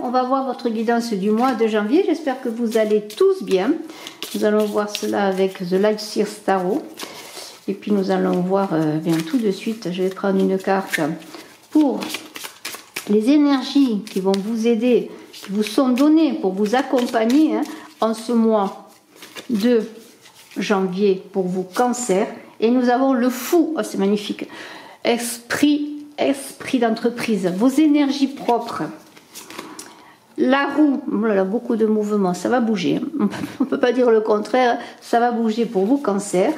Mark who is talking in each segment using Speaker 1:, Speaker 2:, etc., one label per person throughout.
Speaker 1: on va voir votre guidance du mois de janvier. J'espère que vous allez tous bien. Nous allons voir cela avec The Light Seers Tarot. Et puis nous allons voir bien tout de suite. Je vais prendre une carte pour les énergies qui vont vous aider, qui vous sont données pour vous accompagner en ce mois de janvier pour vous, Cancer. Et nous avons le Fou. Oh, c'est magnifique. Esprit d'entreprise, vos énergies propres. La Roue, voilà, beaucoup de mouvements, ça va bouger. On ne peut pas dire le contraire, ça va bouger pour vous, Cancer.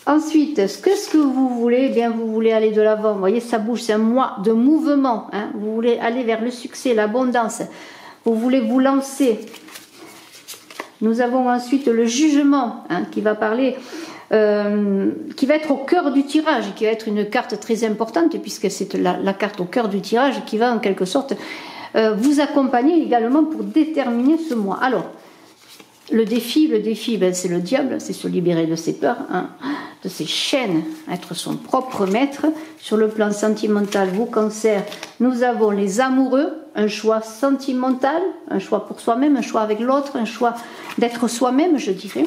Speaker 1: Ensuite, qu'est-ce que vous voulez? Eh bien, vous voulez aller de l'avant. Vous voyez, ça bouge, c'est un mois de mouvement. Vous voulez aller vers le succès, l'abondance. Vous voulez vous lancer. Nous avons ensuite le Jugement qui va parler, qui va être au cœur du tirage, qui va être une carte très importante, puisque c'est la carte au cœur du tirage qui va en quelque sorte vous accompagner également pour déterminer ce mois. Alors, le défi, ben, c'est le diable, c'est se libérer de ses peurs, de ses chaînes, être son propre maître. Sur le plan sentimental, vous, Cancer, nous avons les amoureux, un choix sentimental, un choix pour soi-même, un choix avec l'autre, un choix d'être soi-même, je dirais.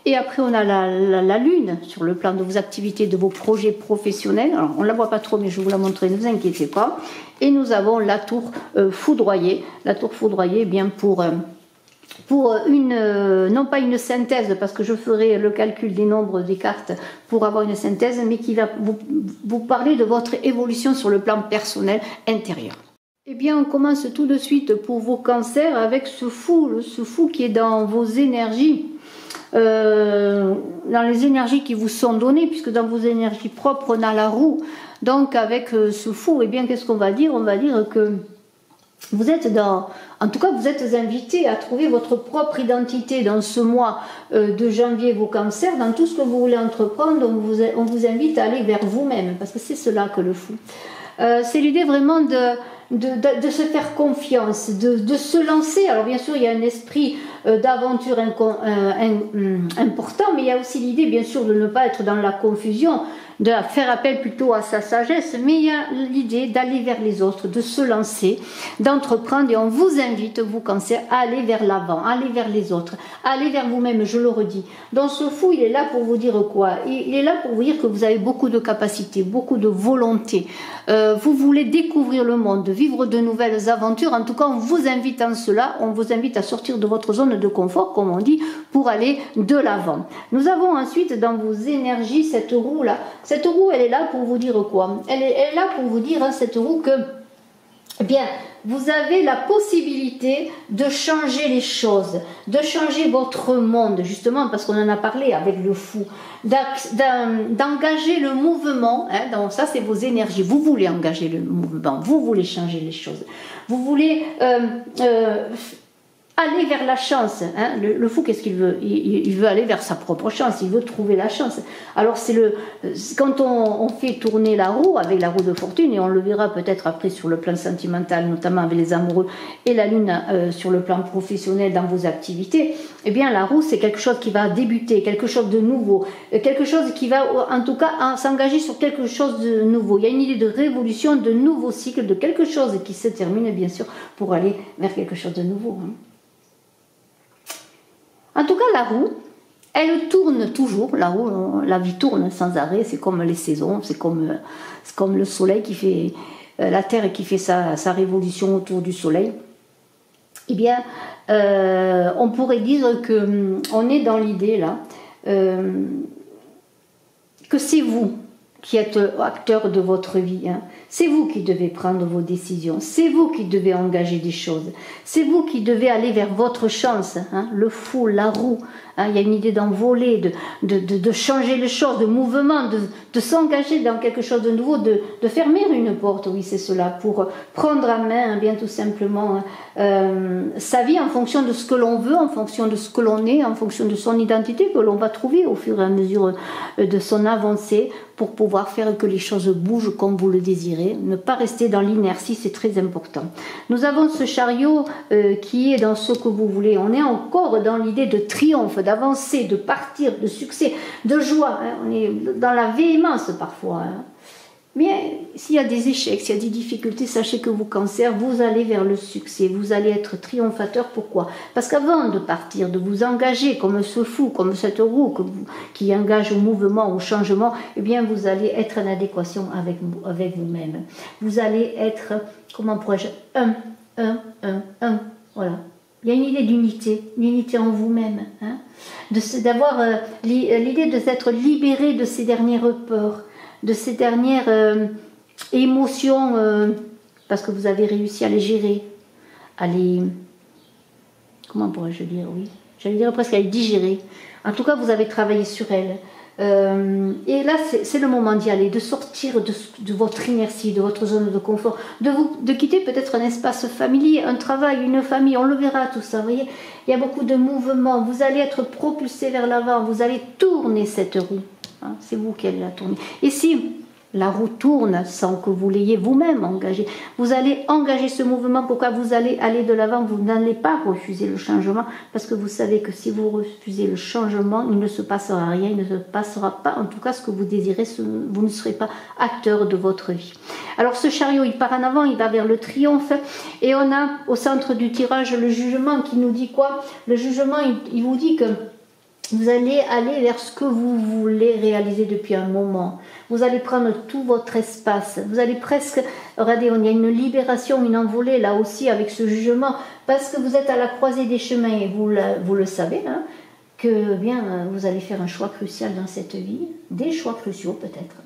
Speaker 1: Et après, on a la Lune, sur le plan de vos activités, de vos projets professionnels. Alors, on ne la voit pas trop, mais je vais vous la montrer, ne vous inquiétez pas. Et nous avons la Tour foudroyée. La Tour foudroyée, bien pour non pas une synthèse, parce que je ferai le calcul des nombres des cartes pour avoir une synthèse, mais qui va vous parler de votre évolution sur le plan personnel intérieur. Eh bien, on commence tout de suite pour vos cancers avec ce fou qui est dans vos énergies, dans les énergies qui vous sont données, puisque dans vos énergies propres, on a la Roue. Donc, avec ce fou, eh bien, qu'est-ce qu'on va dire? On va dire que vous êtes en tout cas, vous êtes invité à trouver votre propre identité dans ce mois de janvier, vos cancers. Dans tout ce que vous voulez entreprendre, on vous invite à aller vers vous-même, parce que c'est cela que le fou. C'est l'idée vraiment de se faire confiance, de se lancer. Alors bien sûr, il y a un esprit d'aventure important, mais il y a aussi l'idée, bien sûr, de ne pas être dans la confusion, de faire appel plutôt à sa sagesse, mais il y a l'idée d'aller vers les autres, de se lancer, d'entreprendre, et on vous invite, vous, Cancer, à aller vers l'avant, aller vers les autres, aller vers vous-même, je le redis. Donc ce fou, il est là pour vous dire quoi? Il est là pour vous dire que vous avez beaucoup de capacités, beaucoup de volonté. Vous voulez découvrir le monde, vivre de nouvelles aventures. En tout cas, on vous invite en cela, on vous invite à sortir de votre zone de confort, comme on dit, pour aller de l'avant. Nous avons ensuite dans vos énergies cette roue-là. Cette roue, elle est là pour vous dire quoi? Elle est là pour vous dire, cette roue, que eh bien, vous avez la possibilité de changer les choses, de changer votre monde, justement, parce qu'on en a parlé avec le fou, d'engager le mouvement, donc ça c'est vos énergies, vous voulez engager le mouvement, vous voulez changer les choses, vous voulez aller vers la chance. Le fou, qu'est-ce qu'il veut? Il veut aller vers sa propre chance, il veut trouver la chance. Alors quand on fait tourner la roue avec la roue de fortune, et on le verra peut-être après sur le plan sentimental, notamment avec les amoureux, et la Lune sur le plan professionnel dans vos activités, eh bien la roue, c'est quelque chose qui va débuter, quelque chose de nouveau, quelque chose qui va en tout cas s'engager sur quelque chose de nouveau. Il y a une idée de révolution, de nouveau cycle, de quelque chose qui se termine, bien sûr, pour aller vers quelque chose de nouveau. En tout cas, la roue, elle tourne toujours. La roue, la vie tourne sans arrêt. C'est comme les saisons, c'est comme le soleil qui fait, la Terre qui fait sa révolution autour du soleil. Eh bien, on pourrait dire qu'on est dans l'idée là, que c'est vous qui êtes acteur de votre vie. C'est vous qui devez prendre vos décisions, c'est vous qui devez engager des choses, c'est vous qui devez aller vers votre chance. Le fou, la roue, il y a une idée d'envoler, de changer les choses, de mouvement, de s'engager dans quelque chose de nouveau, de fermer une porte, oui c'est cela, pour prendre en main, bien tout simplement, sa vie en fonction de ce que l'on veut, en fonction de ce que l'on est, en fonction de son identité que l'on va trouver au fur et à mesure de son avancée, pour pouvoir faire que les choses bougent comme vous le désirez, ne pas rester dans l'inertie, c'est très important. Nous avons ce chariot qui est dans ce que vous voulez, on est encore dans l'idée de triomphe, d'avancer, de partir, de succès, de joie, on est dans la véhémence parfois, bien, s'il y a des échecs, s'il y a des difficultés, sachez que vous, Cancer, vous allez vers le succès, vous allez être triomphateur. Pourquoi? Parce qu'avant de partir, de vous engager comme ce fou, comme cette roue qui engage au mouvement, au changement, eh bien, vous allez être en adéquation avec vous-même. Vous allez être, comment pourrais-je, un. Voilà. Il y a une idée d'unité en vous-même, hein, d'avoir l'idée de s'être libéré de ces dernières peurs, de ces dernières émotions, parce que vous avez réussi à les gérer, à les... Comment pourrais-je dire? Oui, j'allais dire presque à les digérer. En tout cas, vous avez travaillé sur elles. Et là, c'est le moment d'y aller, de sortir de votre inertie, de votre zone de confort, de quitter peut-être un espace familier, un travail, une famille, on le verra tout ça, vous voyez. Il y a beaucoup de mouvements, vous allez être propulsé vers l'avant, vous allez tourner cette roue, hein, c'est vous qui allez la tourner. Et si la roue tourne sans que vous l'ayez vous-même engagé, vous allez engager ce mouvement, pourquoi vous allez aller de l'avant, vous n'allez pas refuser le changement, parce que vous savez que si vous refusez le changement, il ne se passera rien, il ne se passera pas, en tout cas ce que vous désirez, vous ne serez pas acteur de votre vie. Alors ce chariot, il part en avant, il va vers le triomphe, et on a au centre du tirage le jugement qui nous dit quoi? Le jugement, il vous dit que vous allez aller vers ce que vous voulez réaliser depuis un moment. Vous allez prendre tout votre espace. Vous allez presque... Regardez, il y a une libération, une envolée là aussi avec ce jugement. Parce que vous êtes à la croisée des chemins et vous le savez, hein, que bien vous allez faire un choix crucial dans cette vie. Des choix cruciaux peut-être.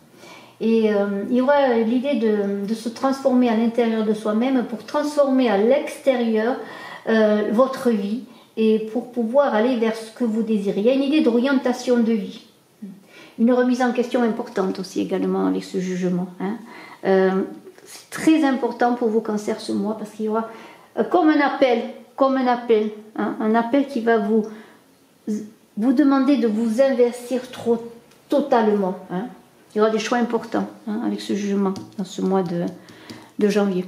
Speaker 1: Et il y aura l'idée de se transformer à l'intérieur de soi-même pour transformer à l'extérieur votre vie. Et pour pouvoir aller vers ce que vous désirez. Il y a une idée d'orientation de vie. Une remise en question importante aussi également avec ce jugement. Hein. C'est très important pour vos cancers ce mois parce qu'il y aura comme un appel, hein, un appel qui va vous demander de vous investir totalement. Hein. Il y aura des choix importants, hein, avec ce jugement dans ce mois de janvier.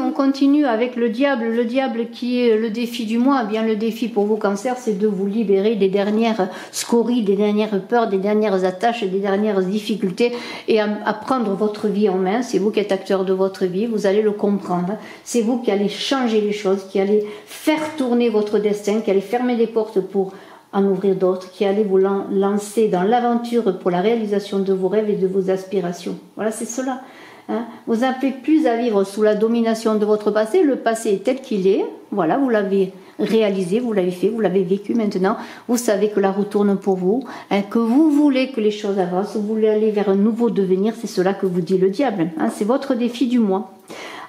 Speaker 1: On continue avec le diable qui est le défi du mois. Eh bien, le défi pour vos cancers, c'est de vous libérer des dernières scories, des dernières peurs, des dernières attaches, des dernières difficultés et à prendre votre vie en main. C'est vous qui êtes acteur de votre vie, vous allez le comprendre. C'est vous qui allez changer les choses, qui allez faire tourner votre destin, qui allez fermer des portes pour en ouvrir d'autres, qui allez vous lancer dans l'aventure pour la réalisation de vos rêves et de vos aspirations. Voilà, c'est cela. Hein, vous n'avez plus à vivre sous la domination de votre passé. Le passé est tel qu'il est. Voilà, vous l'avez réalisé, vous l'avez fait, vous l'avez vécu. Maintenant, vous savez que la roue tourne pour vous, hein, que vous voulez que les choses avancent, vous voulez aller vers un nouveau devenir. C'est cela que vous dit le diable. Hein, c'est votre défi du mois.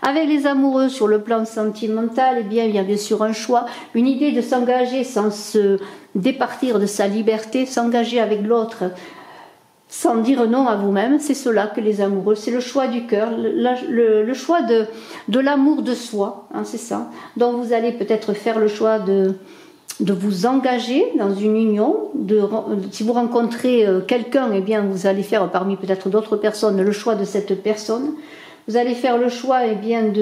Speaker 1: Avec les amoureux sur le plan sentimental, eh bien, il y a bien sûr un choix, une idée de s'engager sans se départir de sa liberté, s'engager avec l'autre. Sans dire non à vous-même, c'est cela que les amoureux, c'est le choix du cœur, le choix de l'amour de soi, hein, c'est ça. Donc vous allez peut-être faire le choix de vous engager dans une union, si vous rencontrez quelqu'un, eh bien vous allez faire parmi peut-être d'autres personnes le choix de cette personne. Vous allez faire le choix, eh bien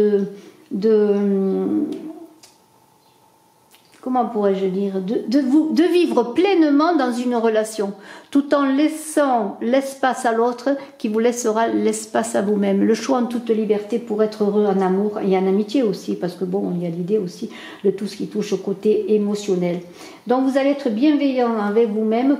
Speaker 1: comment pourrais-je dire, de vivre pleinement dans une relation, tout en laissant l'espace à l'autre qui vous laissera l'espace à vous-même. Le choix en toute liberté pour être heureux en amour et en amitié aussi, parce que bon, il y a l'idée aussi de tout ce qui touche au côté émotionnel. Donc vous allez être bienveillant avec vous-même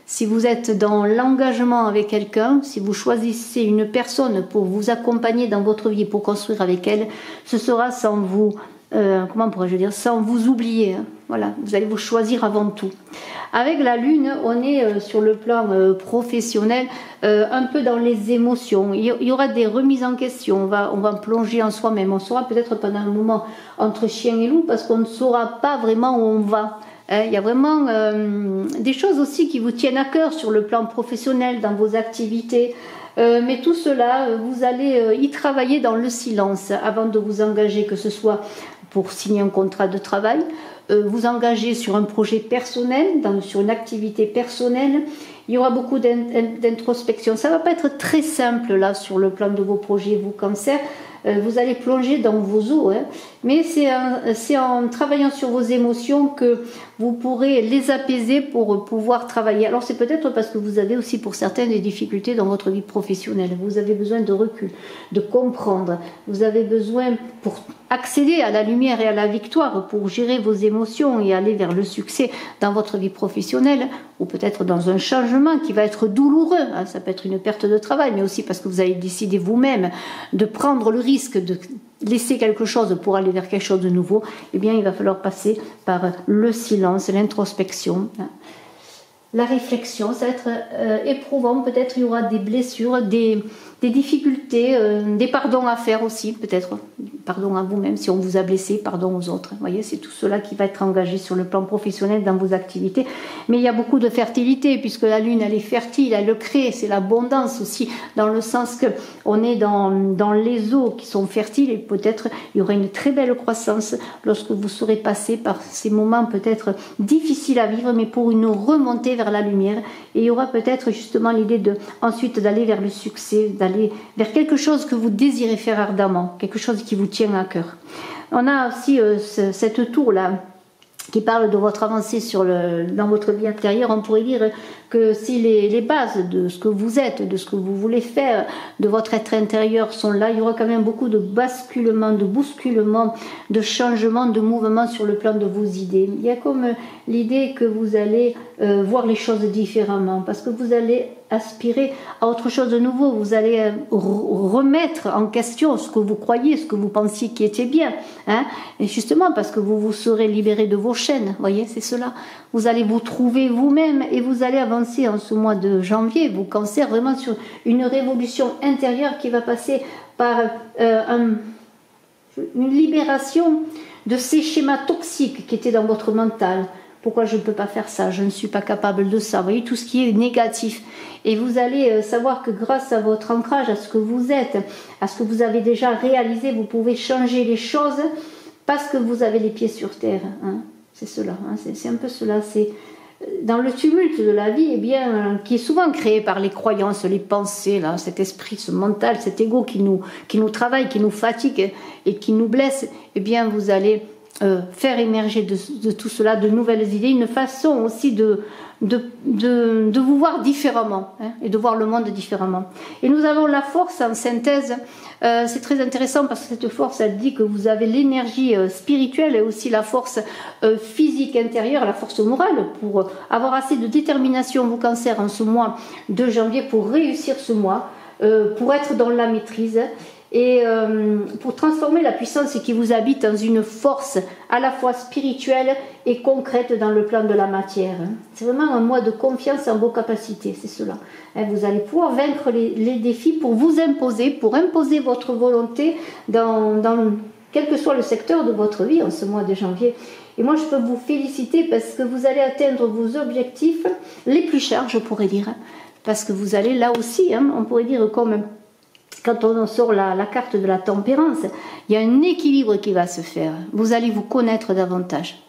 Speaker 1: si vous êtes dans l'engagement avec quelqu'un, si vous choisissez une personne pour vous accompagner dans votre vie, pour construire avec elle, ce sera sans vous... comment pourrais-je dire, sans vous oublier, hein. Voilà, vous allez vous choisir avant tout. Avec la lune, on est sur le plan professionnel, un peu dans les émotions. Il y aura des remises en question, on va plonger en soi-même. On sera peut-être pendant un moment entre chien et loup parce qu'on ne saura pas vraiment où on va. Il y a vraiment des choses aussi qui vous tiennent à cœur sur le plan professionnel, dans vos activités. Mais tout cela, vous allez y travailler dans le silence avant de vous engager, que ce soit pour signer un contrat de travail, vous engager sur un projet personnel, sur une activité personnelle. Il y aura beaucoup d'introspection. Ça ne va pas être très simple là sur le plan de vos projets, vous cancers. vous allez plonger dans vos eaux, hein. Mais c'est en travaillant sur vos émotions que vous pourrez les apaiser pour pouvoir travailler. Alors c'est peut-être parce que vous avez aussi pour certains des difficultés dans votre vie professionnelle. Vous avez besoin de recul, de comprendre. Vous avez besoin, pour accéder à la lumière et à la victoire, pour gérer vos émotions et aller vers le succès dans votre vie professionnelle, ou peut-être dans un changement qui va être douloureux, hein. Ça peut être une perte de travail, mais aussi parce que vous avez décidé vous-même de prendre le risque de laisser quelque chose pour aller vers quelque chose de nouveau. Eh bien, il va falloir passer par le silence, l'introspection, hein. La réflexion. Ça va être éprouvant, peut-être il y aura des blessures, des difficultés, des pardons à faire aussi, peut-être pardon à vous-même si on vous a blessé, pardon aux autres. Vous voyez, c'est tout cela qui va être engagé sur le plan professionnel dans vos activités. Mais il y a beaucoup de fertilité, puisque la lune, elle est fertile, elle le crée, c'est l'abondance aussi, dans le sens que on est dans les eaux qui sont fertiles, et peut-être il y aura une très belle croissance lorsque vous serez passé par ces moments peut-être difficiles à vivre, mais pour une remontée vers la lumière. Et il y aura peut-être justement l'idée ensuite d'aller vers le succès, d'aller vers quelque chose que vous désirez faire ardemment, quelque chose qui vous tient à cœur. On a aussi cette tour-là qui parle de votre avancée dans votre vie intérieure. On pourrait dire que si les bases de ce que vous êtes, de ce que vous voulez faire, de votre être intérieur sont là, il y aura quand même beaucoup de basculements, de bousculements, de changements, de mouvements sur le plan de vos idées. Il y a comme l'idée que vous allez voir les choses différemment, parce que vous allez aspirer à autre chose de nouveau. Vous allez remettre en question ce que vous croyez, ce que vous pensiez qui était bien, hein, et justement parce que vous vous serez libéré de vos chaînes. Voyez, c'est cela. Vous allez vous trouver vous-même et vous allez avancer en ce mois de janvier, vous Cancer, vraiment sur une révolution intérieure qui va passer par une libération de ces schémas toxiques qui étaient dans votre mental. Pourquoi je ne peux pas faire ça? Je ne suis pas capable de ça. Vous voyez, tout ce qui est négatif. Et vous allez savoir que grâce à votre ancrage, à ce que vous êtes, à ce que vous avez déjà réalisé, vous pouvez changer les choses parce que vous avez les pieds sur terre, hein. C'est cela, hein. C'est un peu cela. C'est dans le tumulte de la vie, eh bien, qui est souvent créé par les croyances, les pensées, là, cet esprit, ce mental, cet ego qui nous travaille, qui nous fatigue et qui nous blesse. Eh bien, vous allez faire émerger de tout cela de nouvelles idées, une façon aussi de vous voir différemment, hein, et de voir le monde différemment. Et nous avons la force en synthèse. C'est très intéressant parce que cette force, elle dit que vous avez l'énergie spirituelle et aussi la force physique intérieure, la force morale pour avoir assez de détermination, vous Cancer, en ce mois de janvier pour réussir ce mois, pour être dans la maîtrise et pour transformer la puissance qui vous habite dans une force à la fois spirituelle et concrète dans le plan de la matière. C'est vraiment un mois de confiance en vos capacités, c'est cela. Vous allez pouvoir vaincre les défis pour vous imposer, pour imposer votre volonté dans quel que soit le secteur de votre vie en ce mois de janvier. Et moi, je peux vous féliciter parce que vous allez atteindre vos objectifs les plus chers, je pourrais dire. Parce que vous allez là aussi, hein, on pourrait dire comme quand on sort la carte de la tempérance, il y a un équilibre qui va se faire. Vous allez vous connaître davantage.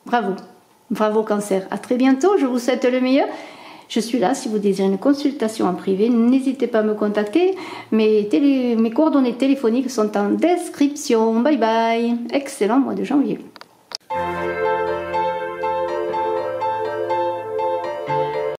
Speaker 1: Bravo. Bravo Cancer. À très bientôt. Je vous souhaite le meilleur. Je suis là si vous désirez une consultation en privé. N'hésitez pas à me contacter. Mes coordonnées téléphoniques sont en description. Bye bye. Excellent mois de janvier.